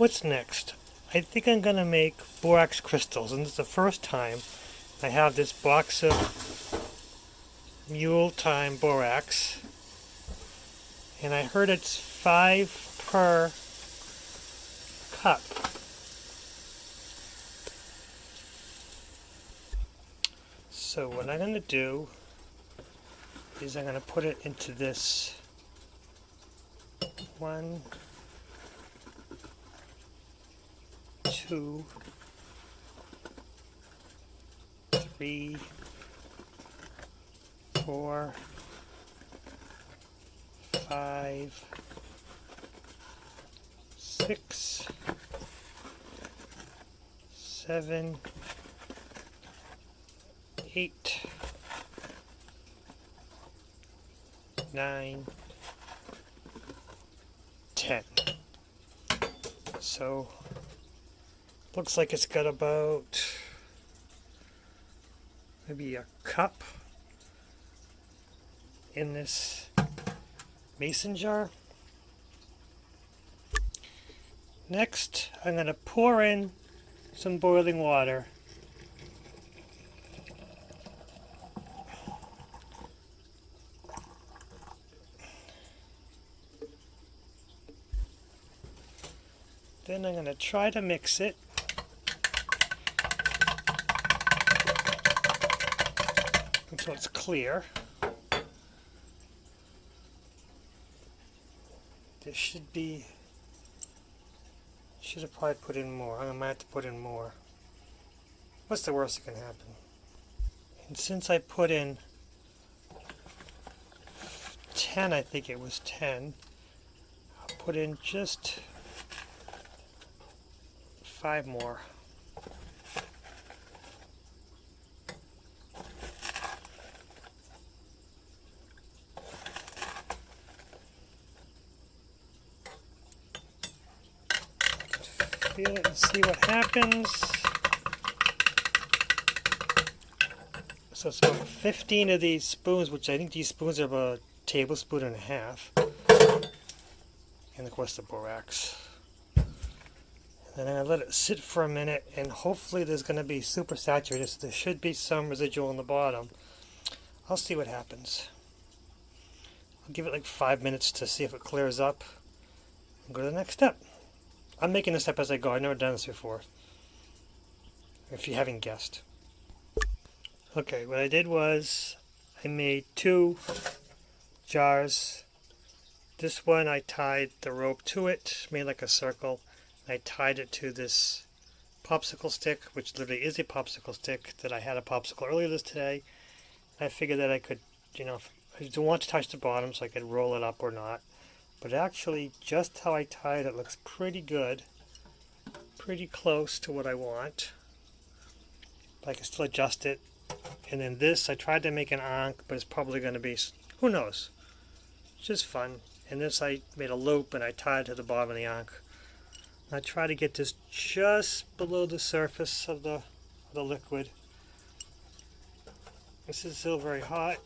What's next? I think I'm going to make borax crystals, and this is the first time I have this box of Mule Time borax, and I heard it's 5 per cup. So what I'm going to do is I'm going to put it into this 1, 2, 3, 4, 5, 6, 7, 8, 9, 10. So looks like it's got about maybe a cup in this mason jar. Next, I'm going to pour in some boiling water. Then I'm going to try to mix it. Until it's clear. There should have probably put in more. I might have to put in more. What's the worst that can happen? And since I put in 10, I think it was 10, I'll put in just 5 more. Feel it and see what happens. So it's about 15 of these spoons, which I think these spoons are about a tablespoon and a half. And of course the borax. And then I'm going to let it sit for a minute, and hopefully there's going to be super saturated, so there should be some residual on the bottom. I'll see what happens. I'll give it like 5 minutes to see if it clears up and go to the next step. I'm making this up as I go. I've never done this before, if you haven't guessed. Okay, what I did was I made 2 jars. This one I tied the rope to it, made like a circle. I tied it to this popsicle stick, which literally is a popsicle stick that I had a popsicle earlier this today. I figured that I could, if I don't want to touch the bottom, so I could roll it up or not. But actually, just how I tied it looks pretty good. Pretty close to what I want. But I can still adjust it. And then this, I tried to make an Ankh, but it's probably going to be, who knows? It's just fun. And this, I made a loop and I tied it to the bottom of the Ankh. And I try to get this just below the surface of the liquid. This is still very hot.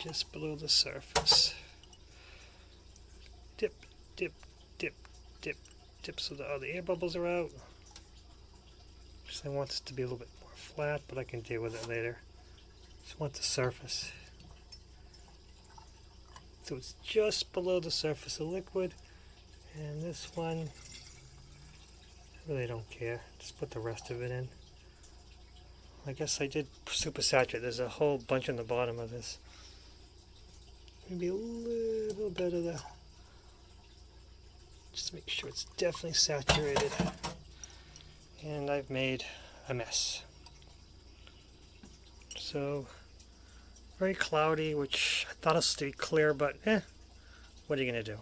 Just below the surface. Dip, dip, dip, dip, dip, so all the air bubbles are out. Just I want this to be a little bit more flat, but I can deal with it later. Just want the surface. So it's just below the surface of liquid. And this one, I really don't care. Just put the rest of it in. I guess I did super saturate. There's a whole bunch on the bottom of this. Maybe a little bit of the, just to make sure it's definitely saturated. And I've made a mess. So, very cloudy, which I thought it was to be clear, but what are you going to do?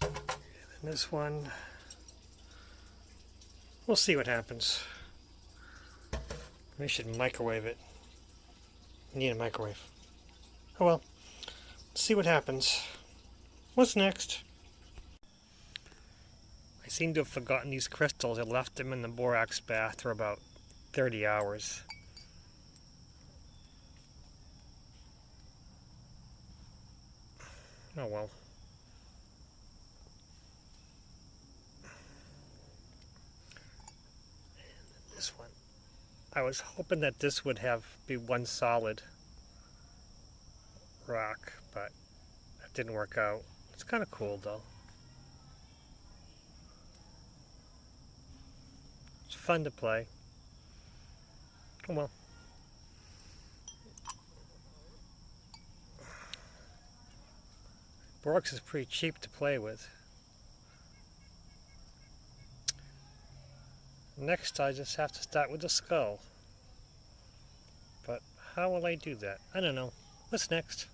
And this one, we'll see what happens. Maybe I should microwave it. I need a microwave. Oh well, let's see what happens. What's next? I seem to have forgotten these crystals. I left them in the borax bath for about 30 hours. Oh well. This one. I was hoping that this would be one solid rock, but that didn't work out. It's kind of cool though. It's fun to play. Oh well. Borax is pretty cheap to play with. Next, I just have to start with the skull. But how will I do that? I don't know. What's next?